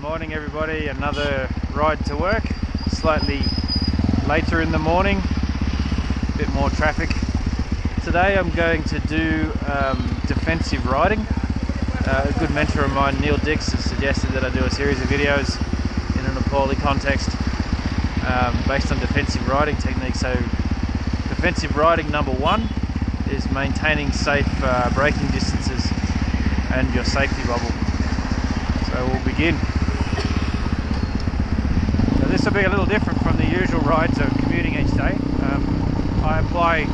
Morning everybody, another ride to work, slightly later in the morning, a bit more traffic. Today I'm going to do defensive riding. A good mentor of mine, Neil Dix, has suggested that I do a series of videos in a Nepali context based on defensive riding techniques. So defensive riding number one is maintaining safe braking distances and your safety bubble. So we'll begin. So this will be a little different from the usual rides of commuting each day. I apply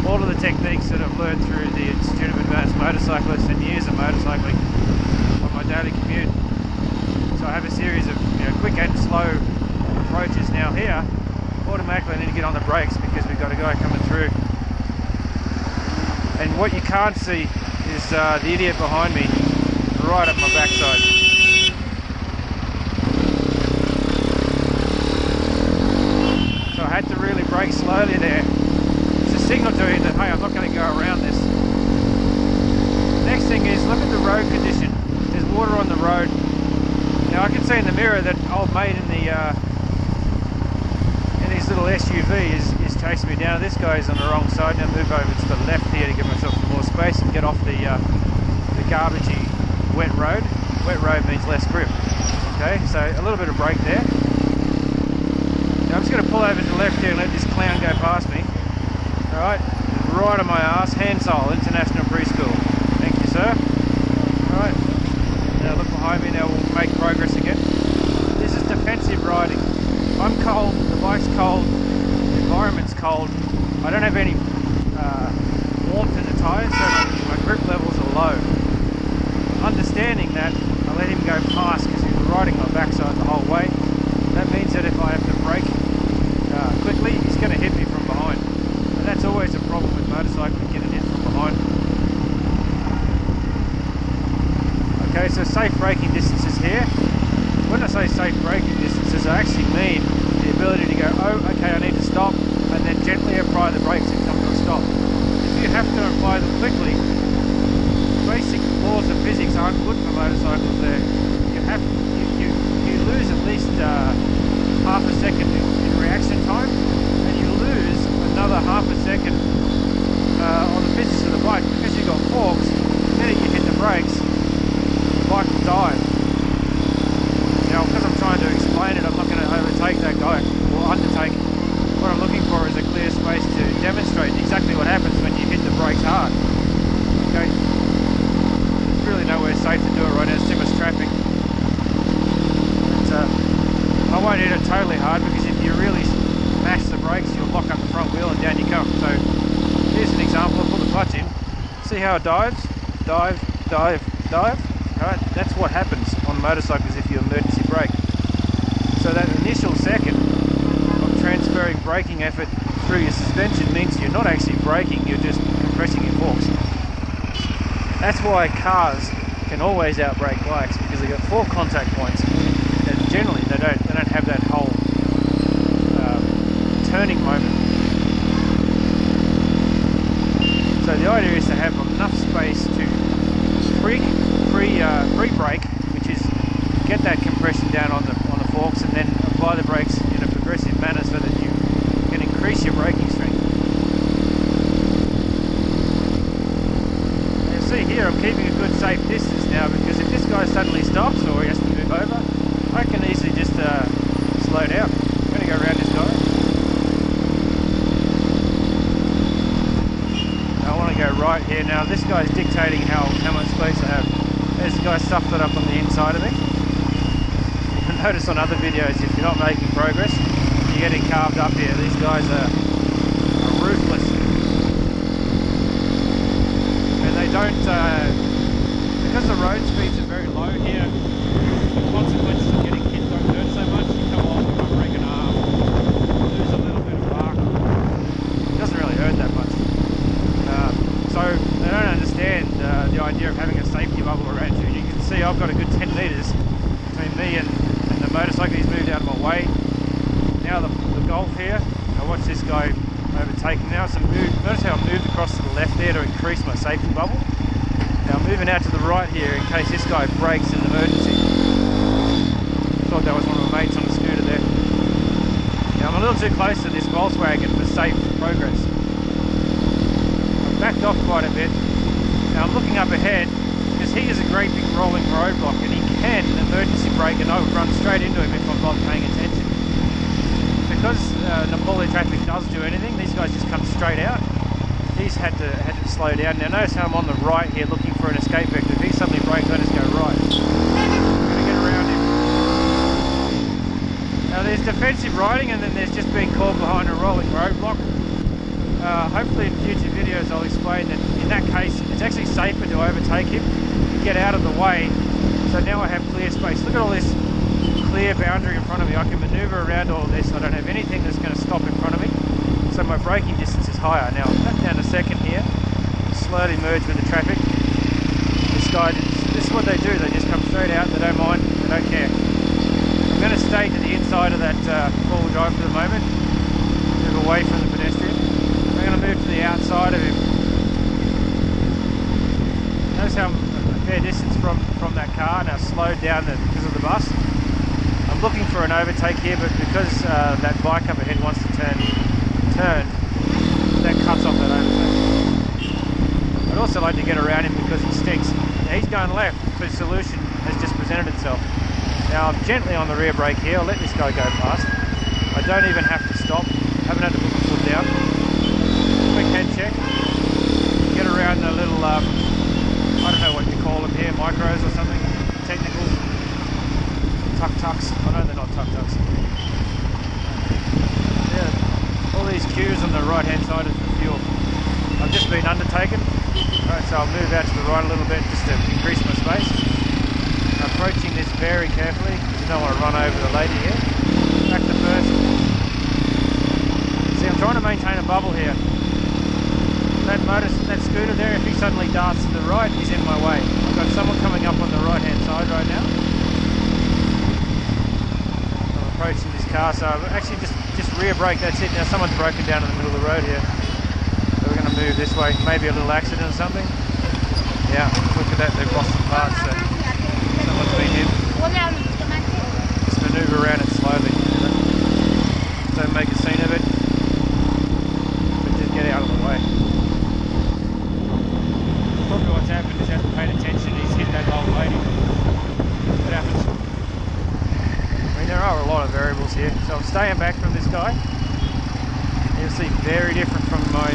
all of the techniques that I've learned through the Institute of Advanced Motorcyclists and years of motorcycling on my daily commute. So I have a series of quick and slow approaches. Now here, automatically I need to get on the brakes because we've got a guy coming through. And what you can't see is the idiot behind me right up my backside. So I had to really brake slowly there. It's a signal to you that, hey, I'm not going to go around this. Next thing is, look at the road condition. There's water on the road. Now I can see in the mirror that old mate in his little SUV is chasing me down. This guy's on the wrong side. Now move over to the left here to give myself some more space and get off the garbagey wet road. Wet road means less grip. Okay, so a little bit of brake there. Now I'm just going to pull over to the left here and let this clown go past me. Alright, right on my ass, Hansol, International Preschool. Thank you, sir. Alright, now look behind me, now we'll make progress again. This is defensive riding. I'm cold, the bike's cold, the environment's cold. I don't have any warmth in the tyres, so my grip levels are low. Understanding that, I let him go past because he was riding my backside the whole way. That means that if I have to brake quickly, he's going to hit me from behind. And that's always a problem with motorcycling, getting hit from behind. Okay, so safe braking distances here. When I say safe braking distances, I actually mean the ability to go, oh, okay, I need to stop, and then gently apply the brakes and come to a stop. If you have to apply them quickly, basic laws of physics aren't good for motorcycles there. You lose at least half a second in reaction time, and you lose another half a second on the physics of the bike. Because you've got forks, the minute you hit the brakes, the bike will dive. Now, because I'm trying to explain it, I'm not going to overtake that guy, or undertake. What I'm looking for is a clear space to demonstrate exactly what happens when you hit the brakes hard. Okay? There's really nowhere safe to do it right now, there's too much traffic. But, I won't hit it totally hard because if you really mash the brakes, you'll lock up the front wheel and down you come. So here's an example. I'll put the clutch in. See how it dives? Dive, dive, dive. Alright, that's what happens on motorcycles if you emergency brake. So that initial second of transferring braking effort through your suspension means you're not actually braking, you're just compressing your forks. That's why cars can always outbrake bikes, because they've got 4 contact points, and generally they don't have that whole turning moment. So the idea is to have enough space to pre-brake, which is get that compression down on the forks, and then apply the brakes in a progressive manner so that you can increase your braking strength. And you see here I'm keeping a good safe distance now, because if this guy suddenly stops or he has to move over, I can easily just slow down. I'm going to go around this guy. I want to go right here. Now this guy's dictating how much space I have. There's the guy stuffed it up on the inside of me. You can notice on other videos, if you're not making progress, you're getting carved up here. These guys are ruthless. And they don't, because the road speeds are very low here, the consequences of getting hit don't hurt so much. You come along and might break an arm, lose a little bit of bark. It doesn't really hurt that much. So they don't understand the idea of having a safety bubble around you. You can see I've got a good 10 metres between me and the motorcycle. He's moved out of my way. Now the Golf here, I watch this guy overtaking now. So notice how I moved across to the left there to increase my safety bubble. Now I'm moving out to the right here in case this guy brakes in an emergency. too close to this Volkswagen for safe progress. I've backed off quite a bit. Now I'm looking up ahead because he is a great big rolling roadblock and he can emergency brake and I would run straight into him if I'm not paying attention. Because Nepali traffic does do anything, these guys just come straight out. He's had to slow down. Now notice how I'm on the right here looking for an escape vector. If he suddenly brakes, I just go right. I'm going to get around him. Now there's defensive riding and then there's just being caught behind a rolling roadblock. Hopefully in future videos I'll explain that in that case it's actually safer to overtake him and get out of the way. So now I have clear space. Look at all this clear boundary in front of me. I can manoeuvre around all of this. I don't have anything that's going to stop in front of me. So my braking distance is higher. Now I'll back down a second here, slowly merge with the traffic. This is what they do. They just come straight out. They don't mind. They don't care. I'm going to stay to the inside of that four-wheel drive for the moment. Move away from the pedestrian. I'm going to move to the outside of him. Notice how I'm a fair distance from that car, and I've slowed down because of the bus. I'm looking for an overtake here, but because that bike up ahead wants to turn, that cuts off that overtake. I'd also like to get around him because he stinks. Now he's going left, so the solution has just presented itself. Now I'm gently on the rear brake here. I'll let this guy go past. I don't even have to stop. Haven't had to put my foot down. Quick head check. Get around the little, I don't know what you call them here, micros or something. Technical tuk-tuks. Oh no, they're not tuk-tuks. Yeah, all these queues on the right hand side is the fuel. I've just been undertaken. Alright, so I'll move out to the right a little bit just to increase my space. Approaching this very carefully because you don't want to run over the lady here. Back to first. See, I'm trying to maintain a bubble here. That scooter there, if he suddenly darts to the right, he's in my way. I've got someone coming up on the right hand side right now. I'm approaching this car, so I've actually just rear brake, that's it. Now someone's broken down in the middle of the road here. So we're going to move this way, maybe a little accident or something. Yeah, look at that, they've lost some parts, so someone's been hit. Just manoeuvre around it slowly. Don't make a scene of it, but just get out of the way. Probably what's happened is he hasn't paid attention, he's hit that old lady. It happens. I mean, there are a lot of variables here, so I'm staying back from this guy. You'll see very different from my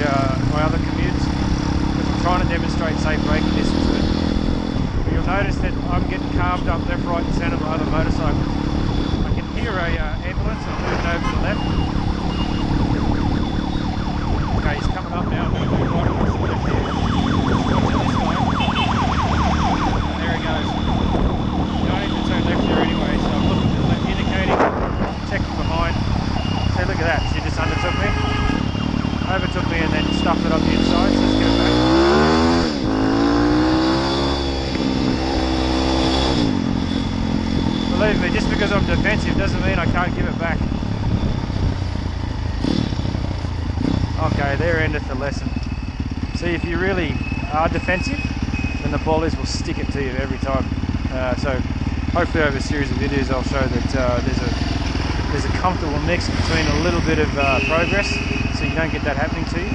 other commutes. I'm trying to demonstrate safe braking distance, but you'll notice that I'm getting carved up left, right and centre by other motorcycles. I can hear a ambulance, I'm moving over to the left. Okay, he's coming up now, I'm going to move right across the left here. There he goes. You don't need to turn left there anyway, so I'm looking to the left, indicating, checking behind. So look at that, she just undertook me. Overtook me and then stuffed it up the inside, so let's get it back. Believe me, just because I'm defensive doesn't mean I can't give it back. Okay, there endeth the lesson. See, if you really are defensive, then the Nepalis will stick it to you every time. So hopefully over a series of videos I'll show that there's a comfortable mix between a little bit of progress, so you don't get that happening to you,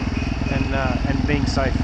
and being safe.